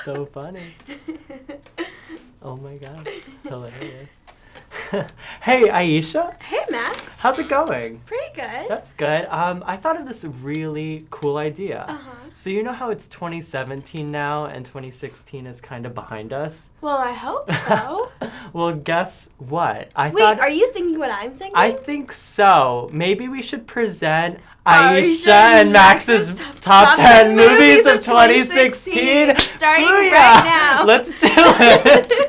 So funny. Oh my god. Hilarious. Hey, Ayesha. Hey, Max. How's it going? Pretty good. That's good. I thought of this really cool idea. Uh-huh. So you know how it's 2017 now and 2016 is kind of behind us? Well, I hope so. Well, guess what? Wait, are you thinking what I'm thinking? I think so. Maybe we should present Ayesha and Max's top 10 movies of 2016. Starting Booyah! right now. Let's do it.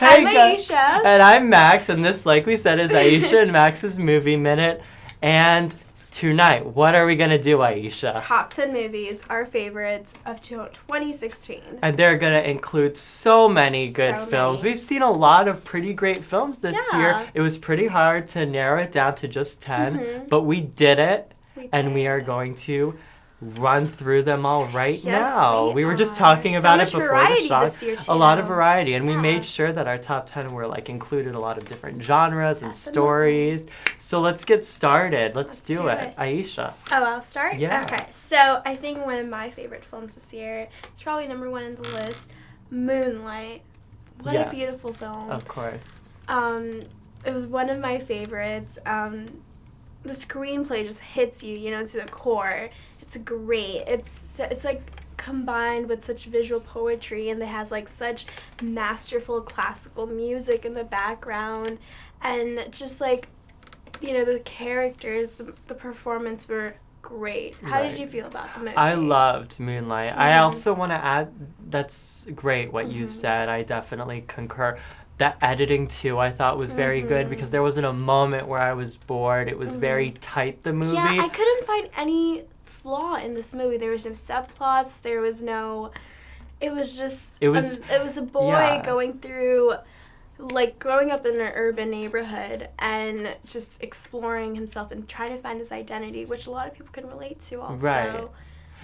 I'm guys. Ayesha. And I'm Max, and this, like we said, is Ayesha and Max's Movie Minute. And tonight, what are we going to do, Ayesha? Top 10 movies, our favorites of 2016. And they're going to include so many good So films. many. We've seen a lot of pretty great films this Yeah. year. It was pretty hard to narrow it down to just 10, Mhm. but we did it, and we did. are going to run through them all right Yes, now. We were just are. talking about so it much before variety the shot. this year, too. A lot of variety, and we Yeah. made sure that our top 10 were like included a lot of different genres and Definitely. stories. So let's get started. Let's do do it. it. Aisha. Oh, I'll start? Yeah. Okay, so I think one of my favorite films this year, it's probably number one on the list, Moonlight. What Yes. a beautiful film. Of course. It was one of my favorites. The screenplay just hits you, to the core. It's great. It's like combined with such visual poetry, and it has like such masterful classical music in the background, and just like, the characters, the performance were great. How Right. did you feel about the movie? I loved Moonlight. I Mhm. also want to add, that's great what you Mhm. said. I definitely concur. The editing, too, I thought was very good Mhm. because there wasn't a moment where I was bored. It was very tight, the movie. Yeah, I couldn't find any flaw in this movie. There was no subplots. There was no. It was just. It was- It was a boy yeah. going through, like, growing up in an urban neighborhood and just exploring himself and trying to find his identity, which a lot of people can relate to also. Right.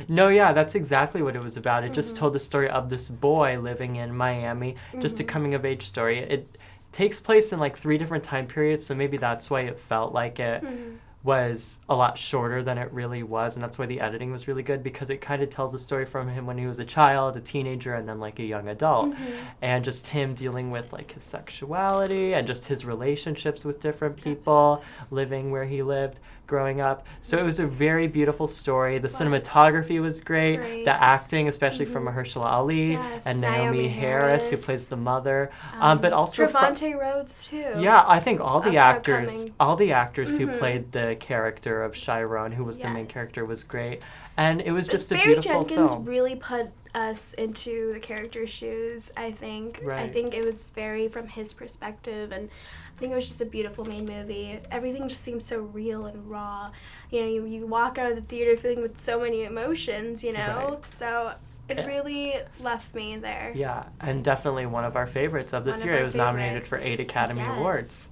No, yeah, that's exactly what it was about. It just Mhm. told the story of this boy living in Miami, just a Mhm. coming of age story. It takes place in like 3 different time periods, so maybe that's why it felt like it Mhm. was a lot shorter than it really was, and that's why the editing was really good because it kind of tells the story from him when he was a child, a teenager, and then like a young adult. Mhm. And just him dealing with like his sexuality and just his relationships with different people, living where he lived, growing up. So it was a very beautiful story. The Was. cinematography was great. Great. The acting, especially from Mhm. Mahershala Ali Yes, and Naomi Harris, who Harris. plays the mother. But also Trevante Rhodes too. yeah, I think all the Upcoming. actors who Mhm. played the character of Chiron, who was the main Yes. character, was great. And it was just a Barry beautiful Jenkins film. really put us into the character's shoes, I think. I Right. think it was very from his perspective, and I think it was just a beautiful main movie. Everything just seemed so real and raw. You walk out of the theater feeling with so many emotions, Right. So it Yeah. really left me there. Yeah, and definitely one of our favorites of this One of year. It our was nominated for favorites. 8 Academy Yes. Awards.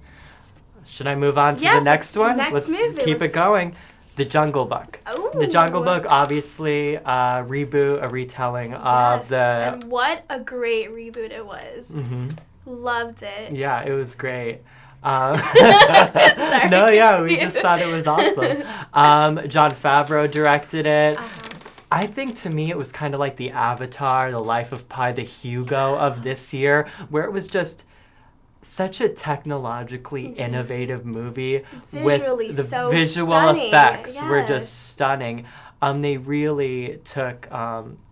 Should I move on to Yes, the next one? next Let's movie. keep it going. The Jungle Book. Ooh. The Jungle Book, obviously, a reboot, a retelling of Yes, the... and what a great reboot it was. Mhm. Loved it. Yeah, it was great. Sorry, No, yeah, we continue. just thought it was awesome. John Favreau directed it. Uh-huh. I think to me it was kind of like the Avatar, the Life of Pi, the Hugo of this year, where it was just such a technologically innovative movie. Visually with the so visual stunning. effects were Yes. just stunning. They really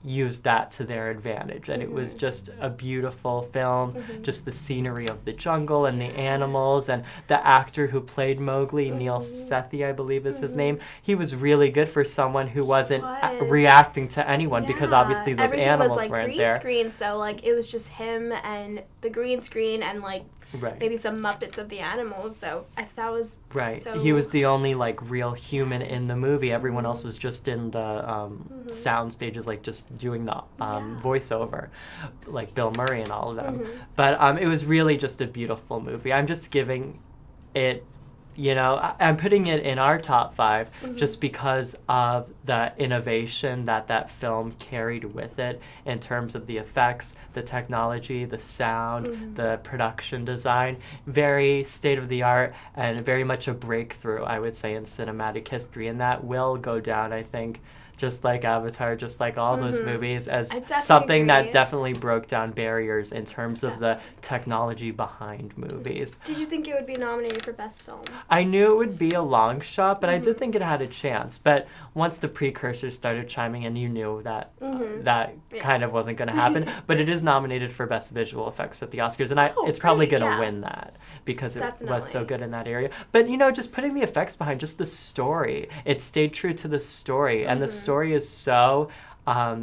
used that to their advantage, and it was just a beautiful film. Just the scenery of the jungle and the animals, and the actor who played Mowgli, Neil Sethi, I believe is his name. He was really good for someone who wasn't was. reacting to anyone because Yeah. obviously those Everything animals was, like, weren't green there. screen, so like it was just him and the green screen and like Right. maybe some Muppets of the animals. So I thought it was Right. so He was the only like real human in the movie. Everyone else was just in the sound stages, like just doing the voiceover, like Bill Murray and all of them. But it was really just a beautiful movie. I'm just giving it, I'm putting it in our top 5 just because of the innovation that film carried with it in terms of the effects, the technology, the sound, the production design. Very state-of-the-art and very much a breakthrough, I would say, in cinematic history. And that will go down, I think, just like Avatar, just like all those movies, as definitely something agree. that definitely broke down barriers in terms of the technology behind movies. Did you think it would be nominated for Best Film? I knew it would be a long shot, but I did think it had a chance. But once the precursors started chiming in, you knew that that kind of wasn't going to happen. But it is nominated for Best Visual Effects at the Oscars, and it's probably going to win that because it was so good in that area. But, just putting the effects behind, just the story, it stayed true to the story, and the story is so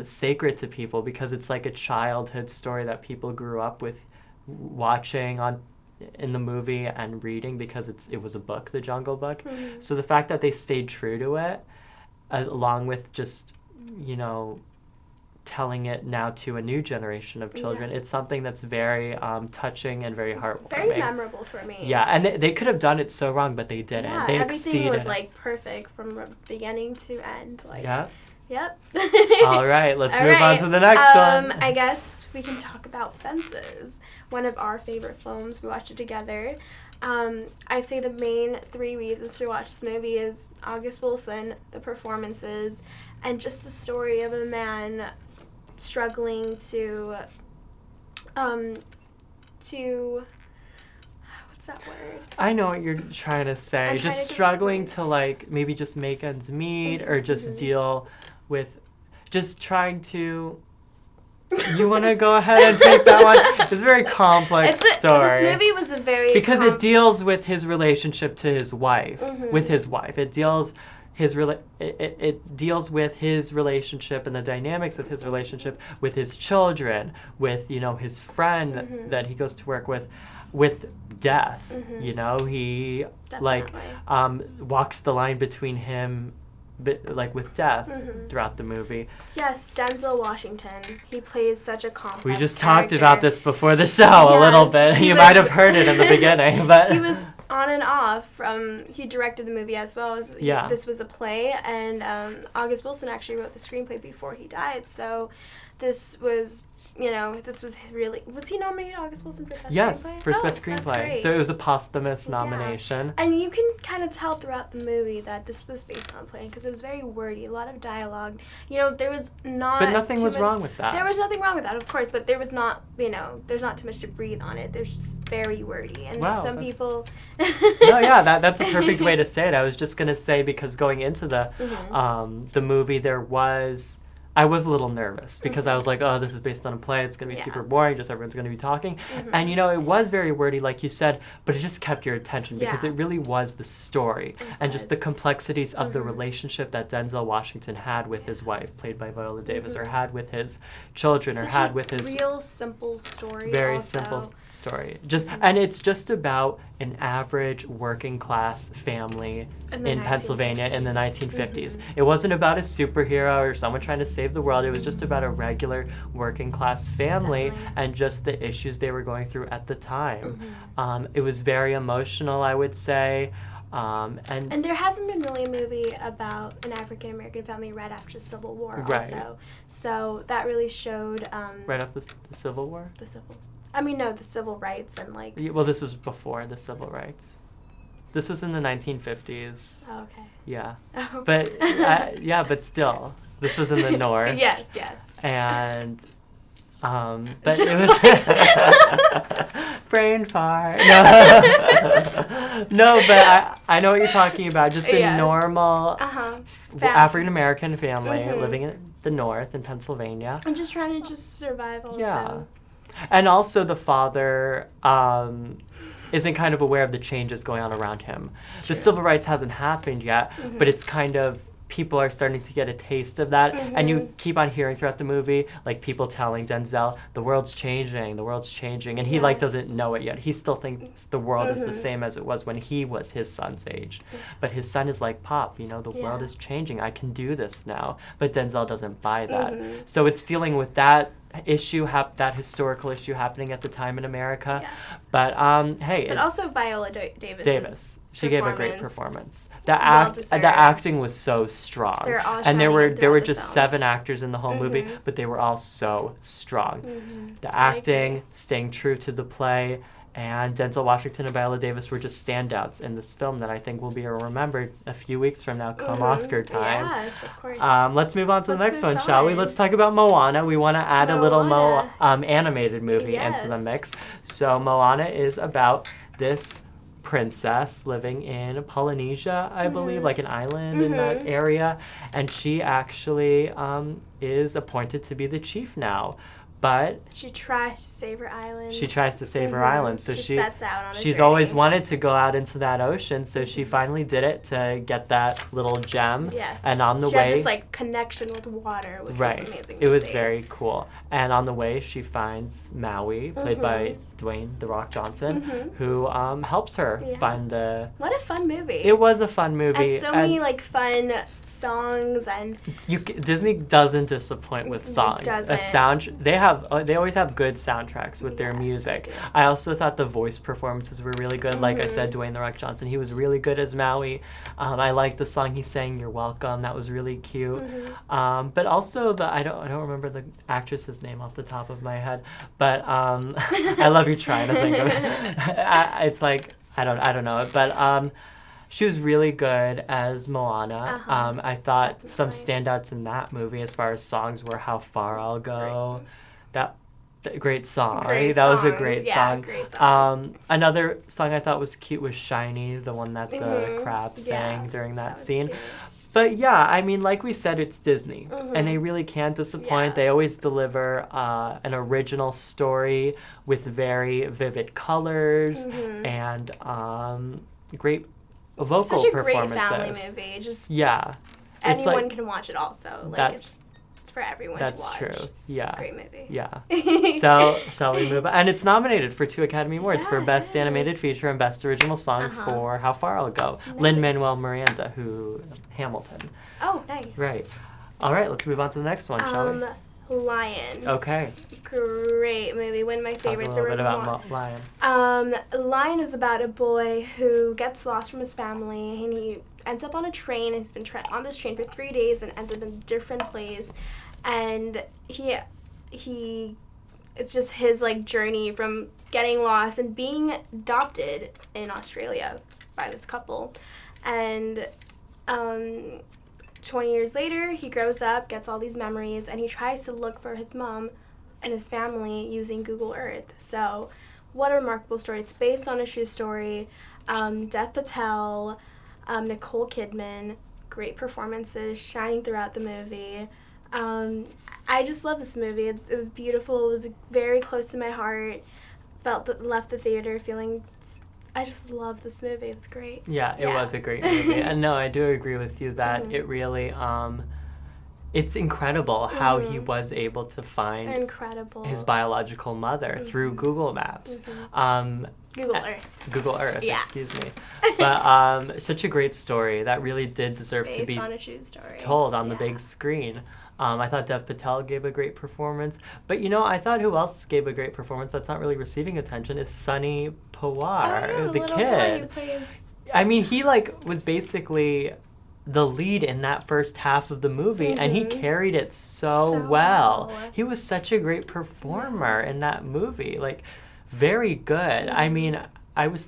sacred to people because it's like a childhood story that people grew up with watching in the movie and reading because it was a book, The Jungle Book. So the fact that they stayed true to it, along with just, telling it now to a new generation of children, it's something that's very touching and very heartwarming. Very memorable for me. Yeah, and they could have done it so wrong, but they didn't. Yeah, they everything was exceeded. perfect from beginning to end. Yep. All right, let's move on to the next one. I guess we can talk about Fences, one of our favorite films. We watched it together. I'd say the main 3 reasons to watch this movie is August Wilson, the performances, and just the story of a man struggling to what's that word? I know what you're trying to say. Just struggling to maybe just make ends meet or just deal with just trying to. You want to go ahead and take that one? It's a very complex story. This movie was a very because it deals with his relationship to his wife. With his wife, it deals it deals with his relationship and the dynamics of his relationship with his children, with his friend that he goes to work with death. He walks the line between him. With death throughout the movie. Yes, Denzel Washington. He plays such a complex We just character. talked about this before the show a little bit. You might have heard it in the beginning, but he was on and off he directed the movie as well. Yeah. This was a play, and August Wilson actually wrote the screenplay before he died, so this was really... Was he nominated, August Wilson, for Best Screenplay? Yes, for Best That's Screenplay. great. So it was a posthumous nomination. And you can kind of tell throughout the movie that this was based on a play because it was very wordy, a lot of dialogue. There was not... But nothing was wrong with that. There was nothing wrong with that, of course, but there was not, there's not too much to breathe on it. There's just very wordy. And some people... No, yeah, that's a perfect way to say it. I was just going to say, because going into the movie, I was a little nervous because I was like, oh, this is based on a play. It's going to be super boring. Just everyone's going to be talking. And, it was very wordy, like you said, but it just kept your attention because it really was the story and just the complexities of the relationship that Denzel Washington had with his wife, played by Viola Davis, or had with his children, or had with his... real simple story. Very simple story. And it's just about an average working class family in Pennsylvania in the 1950s. It wasn't about a superhero or someone trying to save the world. It was just about a regular working class family and just the issues they were going through at the time. It was very emotional, I would say. And there hasn't been really a movie about an African American family right after the Civil War also. So that really showed... right after the Civil War? The civil rights and Well, this was before the civil rights. This was in the 1950s. Oh, okay. Yeah. Oh. But, but still, this was in the North. Yes. And, but it was... brain fart. No, but I know what you're talking about. Just a normal African American family living in the North in Pennsylvania. And just trying to survive also. Yeah. And also the father isn't kind of aware of the changes going on around him. The civil rights hasn't happened yet, but it's kind of... people are starting to get a taste of that, and you keep on hearing throughout the movie, people telling Denzel, the world's changing, and he, doesn't know it yet. He still thinks the world is the same as it was when he was his son's age. But his son is like, Pop, the world is changing. I can do this now. But Denzel doesn't buy that. So it's dealing with that issue, that historical issue happening at the time in America. Yes. But, hey. But also Viola Davis. She gave a great performance. The acting was so strong. And there were just 7 actors in the whole movie, but they were all so strong. The acting, staying true to the play, And Denzel Washington and Viola Davis were just standouts in this film that I think will be remembered a few weeks from now come Oscar time. Yes, of course. Let's move on to the next one, move shall we? on. Let's talk about Moana. We want to add a little animated movie Yes. into the mix. So Moana is about this princess living in Polynesia, I believe, like an island in that area. And she actually is appointed to be the chief now. But she tries to save her island. She tries to save her island. So she sets out on a she's journey. always wanted to go out into that ocean, so she finally did it to get that little gem. Yes. And on the she way, had this like connection with water, which was amazing. It was very cool. And on the way, she finds Maui, played by Dwayne "The Rock" Johnson, who helps her find the. What a fun movie! It was a fun movie. And so many like fun songs and. Disney doesn't disappoint with songs. They always have good soundtracks with their music. I also thought the voice performances were really good. Like I said, Dwayne "The Rock" Johnson, he was really good as Maui. I liked the song he sang, "You're Welcome." That was really cute. But also I don't remember the actress's name off the top of my head. But I love you trying to think of it. It's like I don't know it, but she was really good as Moana. I thought some standouts in that movie as far as songs were "How Far I'll Go." That great song. That was a great song. Great songs. Another song I thought was cute was "Shiny," the one that the crab sang during that scene. Cute. But yeah, I mean, like we said, it's Disney, and they really can't disappoint. They always deliver an original story with very vivid colors and great vocal Such a performances. great family movie. Just anyone can watch it. Also, like it's for everyone to watch. That's true. Yeah. Great movie. Yeah. So, shall we move on? And it's nominated for 2 Academy Awards for Best Animated Feature and Best Original Song for How Far I'll Go. Nice. Lin-Manuel Miranda, Hamilton. Oh, nice. Right. All right, let's move on to the next one, shall we? Lion. Okay. Great movie. One of my favorites. Talk a little bit about Lion. Lion is about a boy who gets lost from his family, and he ends up on a train, and he's been on this train for 3 days and ends up in a different place. And it's just his like journey from getting lost and being adopted in Australia by this couple. And 20 years later, he grows up, gets all these memories, and he tries to look for his mom and his family using Google Earth. So what a remarkable story. It's based on a true story. Dev Patel, Nicole Kidman, great performances shining throughout the movie. I just love this movie. It was beautiful. It was very close to my heart. Left the theater feeling. I just love this movie. It was great. Yeah, it was a great movie. And no, I do agree with you that it really, it's incredible how he was able to find his biological mother through Google Maps. Google Earth, excuse me. But such a great story that really did deserve to be on a true story. Told on the big screen. I thought Dev Patel gave a great performance. But, I thought who else gave a great performance that's not really receiving attention is Sonny Pawar, the kid. I mean, he, was basically the lead in that first half of the movie, and he carried it so well. He was such a great performer in that movie. Very good. I mean, I was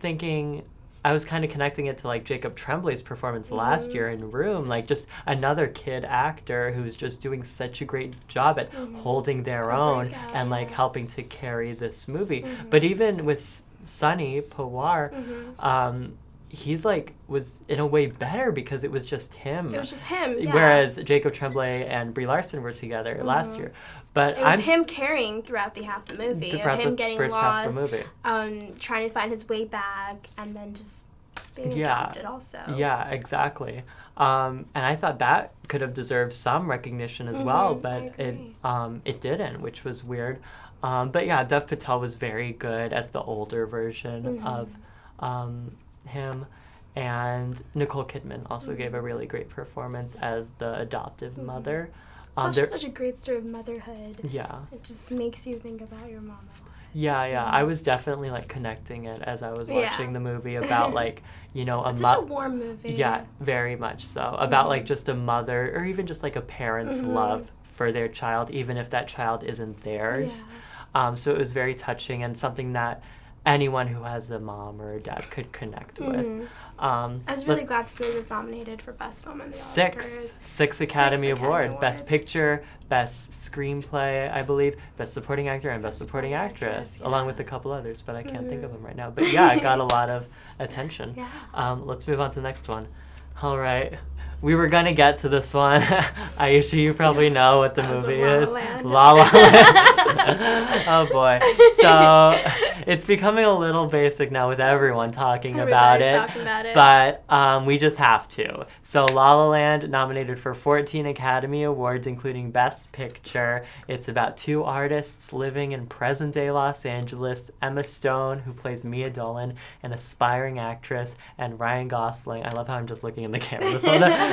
kind of connecting it to Jacob Tremblay's performance last year in Room, just another kid actor who's just doing such a great job at holding their own and helping to carry this movie. But even with Sonny Pawar, he's was in a way better because it was just him. It was just him, yeah. Whereas Jacob Tremblay and Brie Larson were together last year. But it was him carrying throughout the half the movie, him getting first lost, half of the movie. Trying to find his way back, and then just being adopted also. Yeah, exactly. And I thought that could have deserved some recognition as well, but it didn't, which was weird. But yeah, Dev Patel was very good as the older version of him. And Nicole Kidman also gave a really great performance as the adoptive mother. It's such a great story of motherhood. Yeah. It just makes you think about your mama. Yeah. I was definitely connecting it as I was watching the movie about it's such a warm movie. Yeah, very much so. About just a mother or even just a parent's love for their child, even if that child isn't theirs. So it was very touching and something that anyone who has a mom or a dad could connect with. I was really glad this movie was nominated for Best Film in the Oscars. Six Academy Awards. Best Picture, Best Screenplay, I believe, Best Supporting Actor, and Best Supporting Actress, along with a couple others, but I can't think of them right now. But yeah, it got a lot of attention. Let's move on to the next one. All right. We were going to get to this one. Ayesha, you probably know what the movie is. La La Land. Oh, boy. So it's becoming a little basic now with everyone talking about it. But we just have to. So La La Land, nominated for 14 Academy Awards, including Best Picture. It's about two artists living in present-day Los Angeles. Emma Stone, who plays Mia Dolan, an aspiring actress, and Ryan Gosling. I love how I'm just looking in the camera.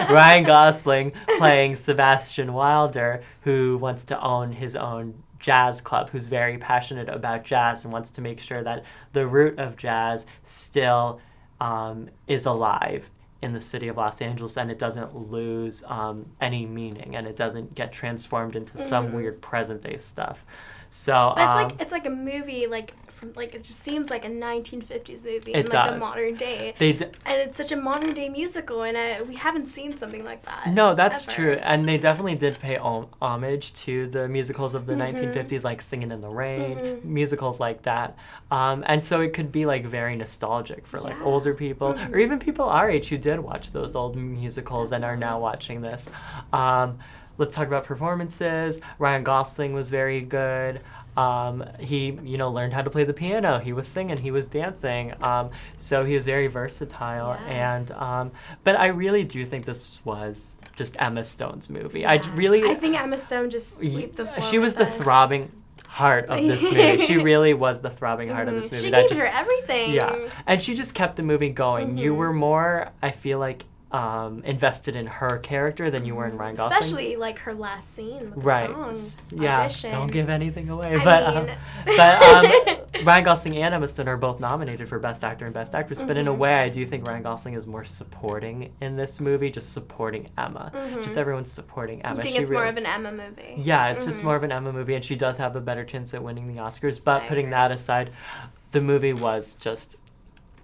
Ryan Gosling playing Sebastian Wilder, who wants to own his own jazz club, who's very passionate about jazz and wants to make sure that the root of jazz still is alive in the city of Los Angeles, and it doesn't lose any meaning, and it doesn't get transformed into some weird present-day stuff. So, but it's like a movie it just seems like a 1950s movie in like the modern day. And it's such a modern day musical, and we haven't seen something like that. No, that's true. And they definitely did pay homage to the musicals of the 1950s, like Singin' in the Rain, musicals like that. And so it could be like very nostalgic for like older people or even people our age who did watch those old musicals and are now watching this. Let's talk about performances. Ryan Gosling was very good. He, learned how to play the piano. He was singing. He was dancing. So he was very versatile. Yes. And but I really do think this was just Emma Stone's movie. Yeah. I think Emma Stone just swept the floor. She was the throbbing heart of this movie. She really was the throbbing heart of this movie. She gave her everything. Yeah, and she just kept the movie going. You were more, I feel like, invested in her character than you were in Ryan Gosling's. Especially like her last scene with the song. Yeah, audition. Don't give anything away. But Ryan Gosling and Emma Stone are both nominated for Best Actor and Best Actress, but in a way I do think Ryan Gosling is more supporting in this movie, just supporting Emma. Just everyone's supporting Emma. You think it's more of an Emma movie? Yeah, it's just more of an Emma movie, and she does have a better chance at winning the Oscars, but putting that aside, the movie was just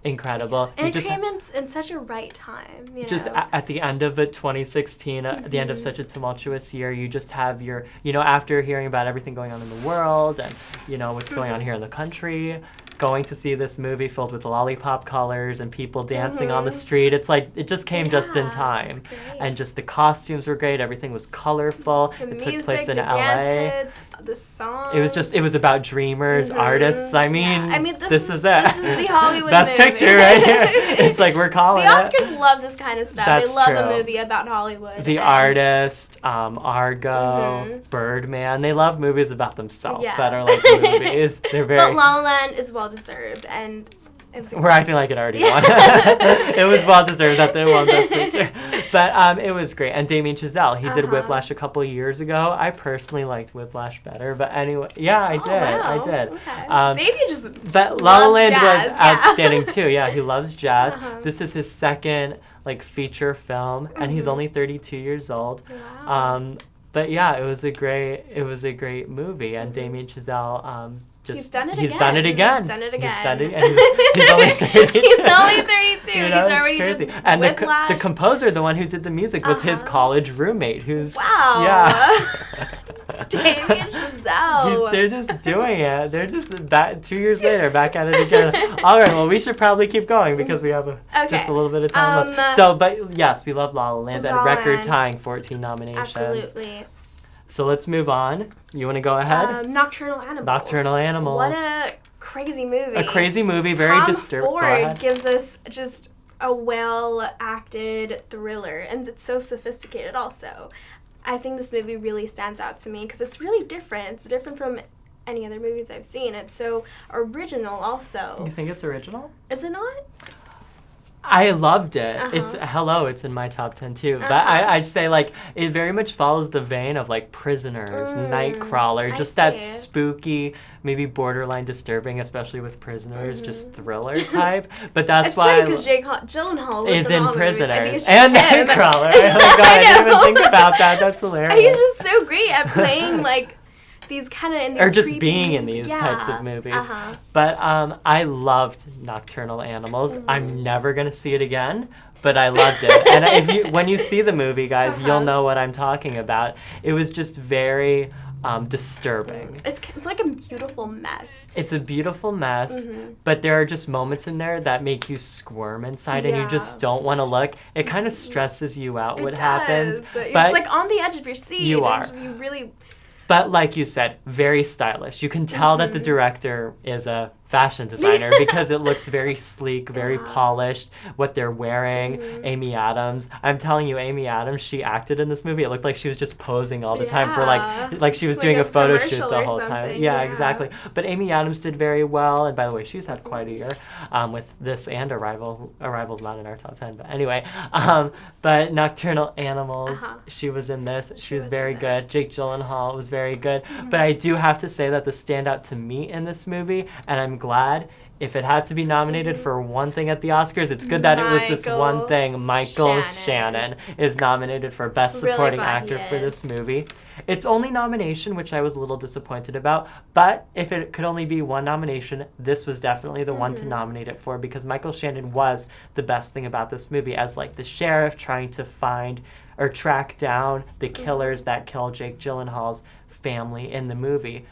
incredible. And it came in such a right time. Just at the end of 2016, at the end of such a tumultuous year, you just have your, after hearing about everything going on in the world and, what's going on here in the country, going to see this movie filled with lollipop colors and people dancing on the street. It's like, it just came just in time. And just the costumes were great. Everything was colorful. It took place in LA. Dance hits, the song. It was about dreamers, artists. I mean, this is it. This is the Hollywood Best movie. Picture right here. It's like we're calling the Oscars love this kind of stuff. That's they love true. a movie about Hollywood. The Artist, Argo, Birdman. They love movies about themselves that are like movies. They're very. But La La Land is well deserved, and it was. We're acting like it already won. It was well deserved that they won Best Picture, but it was great. And Damien Chazelle, he did Whiplash a couple of years ago. I personally liked Whiplash better, but anyway, I did. Wow. I did. Okay. Damien just. But La La Land jazz, was outstanding too. Yeah, he loves jazz. This is his second feature film, and he's only 32 years old. Wow. But yeah, it was a great movie, and Damien Chazelle. He's done it again. He's done it again. He's only 32. He's only 32. He's already crazy. done And Whiplash. the composer, the one who did the music, was his college roommate. Who's wow. Damien Chazelle. They're just doing it. They're just back 2 years later, back at it again. All right. Well, we should probably keep going because we have just a little bit of time left. So, but yes, we love La La Land and record-tying 14 nominations. Absolutely. So let's move on. You want to go ahead? Nocturnal Animals. Nocturnal Animals. What a crazy movie. A crazy movie, very disturbing. Tom Ford gives us just a well-acted thriller, and it's so sophisticated also. I think this movie really stands out to me because it's really different. It's different from any other movies I've seen. It's so original also. You think it's original? Is it not? I loved it. It's in my top 10 too. But I'd say it very much follows the vein of Prisoners, Nightcrawler, just that spooky, maybe borderline disturbing, especially with Prisoners, just thriller type. But that's why it's funny because Jake Gyllenhaal is in Prisoners and Nightcrawler. Oh my god, I didn't even think about that. That's hilarious. He's just so great at playing these kind of in these or just creepy, being in these types of movies. But I loved Nocturnal Animals. I'm never gonna see it again, but I loved it. And when you see the movie, guys, you'll know what I'm talking about. It was just very disturbing. It's like a beautiful mess. It's a beautiful mess, but there are just moments in there that make you squirm inside, and you just don't want to look. It kind of stresses you out what happens. You're but just like on the edge of your seat. You are. You really. But like you said, very stylish. You can tell that the director is a fashion designer because it looks very sleek, very polished, what they're wearing. Amy Adams. I'm telling you, Amy Adams, she acted in this movie. It looked like she was just posing all the time for like she was doing a photo shoot the whole time. Yeah, exactly. But Amy Adams did very well. And by the way, she's had quite a year with this and Arrival. Arrival's not in our top 10, but anyway. But Nocturnal Animals, she was in this. She was very good. Jake Gyllenhaal was very good. But I do have to say that the standout to me in this movie, and I'm glad if it had to be nominated for one thing at the Oscars, it's good that it was this one thing. Michael Shannon is nominated for Best Supporting Actor for this movie. It's only nomination, which I was a little disappointed about, but if it could only be one nomination, this was definitely the one to nominate it for, because Michael Shannon was the best thing about this movie, as like the sheriff trying to find or track down the killers that kill Jake Gyllenhaal's family in the movie.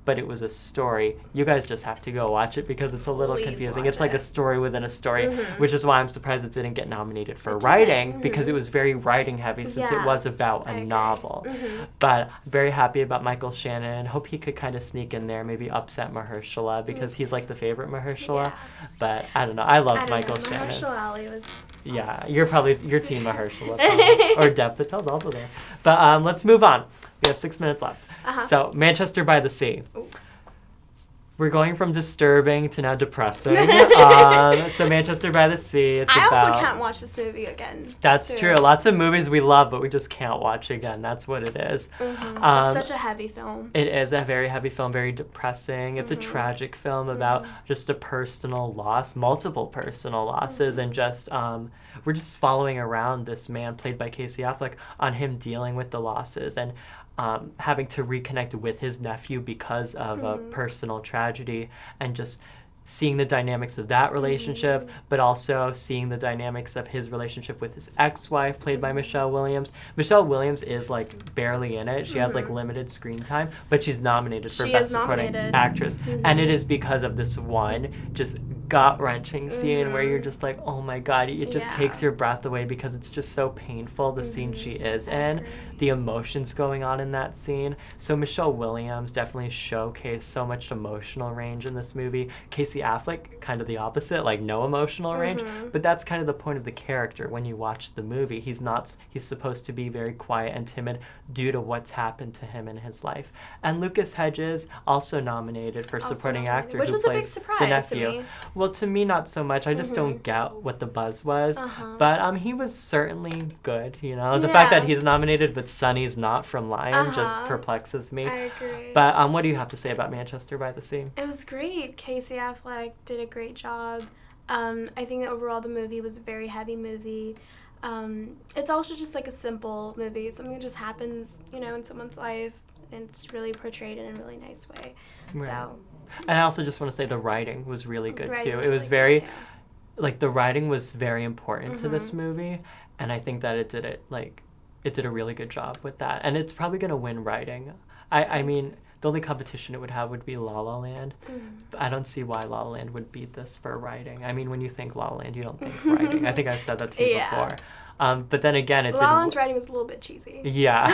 But it was a story. You guys just have to go watch it because it's a little confusing. It's like a story within a story, which is why I'm surprised it didn't get nominated for writing, because it was very writing heavy since it was about a novel. But I'm very happy about Michael Shannon. Hope he could kind of sneak in there, maybe upset Mahershala, because he's like the favorite Mahershala. But I don't know. I love Michael Shannon. Mahershala Ali was... Yeah, you're team Mahershala. Or Dev Patel's also there. But let's move on. We have 6 minutes left. So, Manchester by the Sea. We're going from disturbing to now depressing. So, Manchester by the Sea. I also can't watch this movie again. That's true. Lots of movies we love, but we just can't watch again. That's what it is. It's such a heavy film. It is a very heavy film, very depressing. It's a tragic film about just a personal loss, multiple personal losses, and just we're just following around this man played by Casey Affleck on him dealing with the losses and having to reconnect with his nephew because of a personal tragedy, and just seeing the dynamics of that relationship, but also seeing the dynamics of his relationship with his ex-wife, played by Michelle Williams. Michelle Williams is like barely in it. She has like limited screen time, but she's nominated for Best Supporting Actress. And it is because of this one just gut-wrenching scene where you're just like, oh my god, it just takes your breath away because it's just so painful, the scene she is in, the emotions going on in that scene. So Michelle Williams definitely showcased so much emotional range in this movie. Casey Affleck, kind of the opposite, like no emotional range, but that's kind of the point of the character when you watch the movie. He's supposed to be very quiet and timid due to what's happened to him in his life. And Lucas Hedges, also nominated for supporting actor, which who was a big plays surprise the nephew. to me. Well, to me, not so much. I just don't get what the buzz was. But he was certainly good, you know. The fact that he's nominated but Sonny's not from Lion just perplexes me. I agree. But what do you have to say about Manchester by the Sea? It was great. Casey Affleck did a great job. I think that overall the movie was a very heavy movie. It's also just like a simple movie. Something that just happens, you know, in someone's life, and it's really portrayed in a really nice way. Right. So. And I also just want to say the writing was really good too. It was very, like, the writing was very important to this movie, and I think that it did a really good job with that. And it's probably going to win writing. I mean, the only competition it would have would be La La Land. But I don't see why La La Land would beat this for writing. I mean, when you think La La Land, you don't think writing. I think I've said that to you before. But then again, it La La Land's writing was a little bit cheesy. Yeah.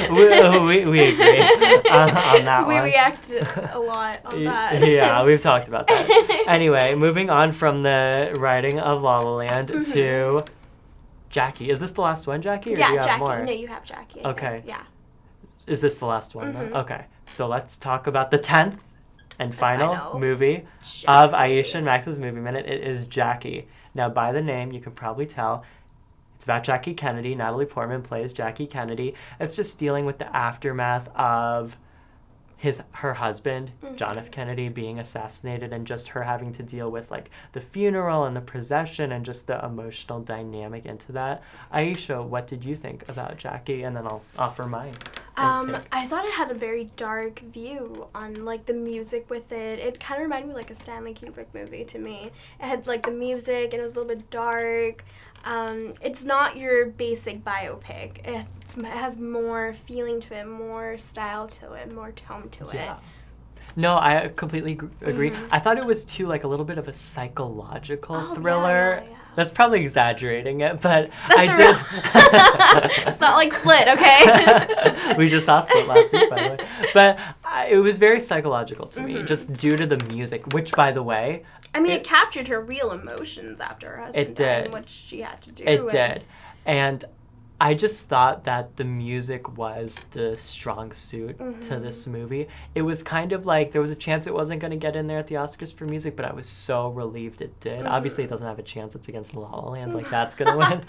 we agree on that one. We reacted a lot on that. Yeah, we've talked about that. Anyway, moving on from the writing of La La Land to Jackie. Is this the last one, Jackie, or do you have Jackie. more? No, you have Jackie. Okay. Yeah. Is this the last one then? Okay. So let's talk about the 10th and final movie of Ayesha and Max's Movie Minute. It is Jackie. Now, by the name, you can probably tell it's about Jackie Kennedy. Natalie Portman plays Jackie Kennedy. It's just dealing with the aftermath of her husband, John F. Kennedy, being assassinated, and just her having to deal with like the funeral and the procession and just the emotional dynamic into that. Ayesha, what did you think about Jackie? And then I'll offer mine. take? I thought it had a very dark view on like the music with it. It kind of reminded me like a Stanley Kubrick movie to me. It had like the music and it was a little bit dark. It's not your basic biopic. It has more feeling to it, more style to it, more tone to it. No, I completely agree. Mm-hmm. I thought it was too like a little bit of a psychological Oh, thriller. yeah. That's probably exaggerating it, but That's I the did. It's not like Split, okay? We just saw Split last week, by the way. But it was very psychological to me, Mm-hmm. just due to the music, which, by the way, I mean, it captured her real emotions after her husband died and what she had to do. It did. And I just thought that the music was the strong suit to this movie. It was kind of like there was a chance it wasn't going to get in there at the Oscars for music, but I was so relieved it did. Obviously, it doesn't have a chance. It's against La La Land. Like, that's going to win.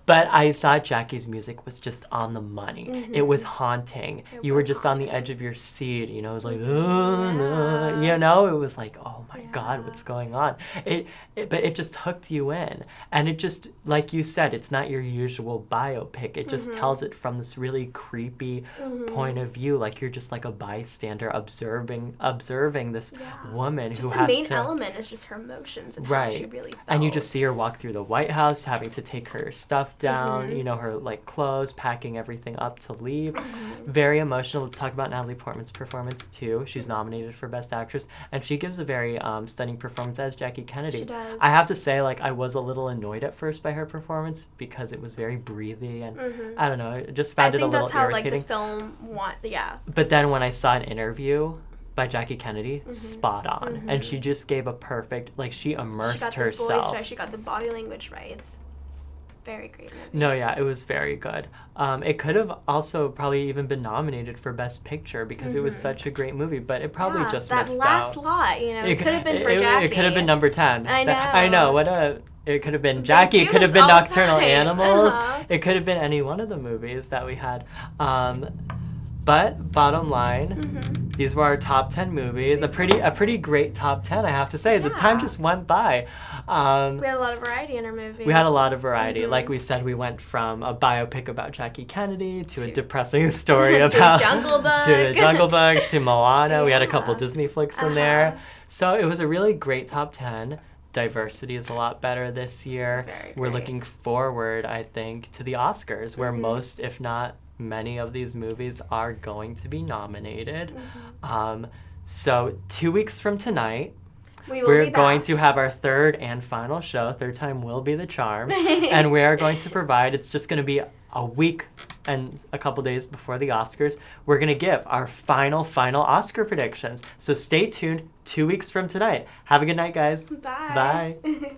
But I thought Jackie's music was just on the money. It was haunting. You were just on the edge of your seat. You know, it was like, you know, it was like, oh my God, what's going on? But it just hooked you in. And it just, like you said, it's not your usual biopic. It just tells it from this really creepy point of view, like you're just like a bystander observing this woman just who the has main to... element is just her emotions and how she really felt. And you just see her walk through the White House, having to take her stuff down, you know, her like clothes, packing everything up to leave. Very emotional. To talk about Natalie Portman's performance too. She's nominated for Best Actress, and she gives a very stunning performance as Jackie Kennedy. She does. I have to say, like, I was a little annoyed at first by her performance because it was very breathy and I don't know, I just found it a little irritating. I think that's how like the film But then when I saw an interview by Jackie Kennedy, spot on, and she just gave a perfect, like, she immersed herself. She got the voice right, she got the body language right. It's very great movie. No, yeah, it was very good. It could have also probably even been nominated for Best Picture because it was such a great movie, but it probably just missed out. That last lot, you know, it could have been for Jackie. It could have been number 10. I know. It could have been Jackie. It could have been Nocturnal Animals. Uh-huh. It could have been any one of the movies that we had. But bottom line, these were our top 10 movies. A pretty great top 10, I have to say. The time just went by. We had a lot of variety in our movies. We had a lot of variety. Like we said, we went from a biopic about Jackie Kennedy to a depressing story about Jungle Book. to Jungle Book to Moana. We had a couple Disney flicks in there. So it was a really great top 10. Diversity is a lot better this year. We're looking forward, I think, to the Oscars, where most, if not many, of these movies are going to be nominated. So 2 weeks from tonight, we're going to have our third and final show. Third time will be the charm. And we are going to provide, it's just going to be a week and a couple days before the Oscars. We're going to give our final Oscar predictions. So stay tuned 2 weeks from tonight. Have a good night, guys. Bye. Bye.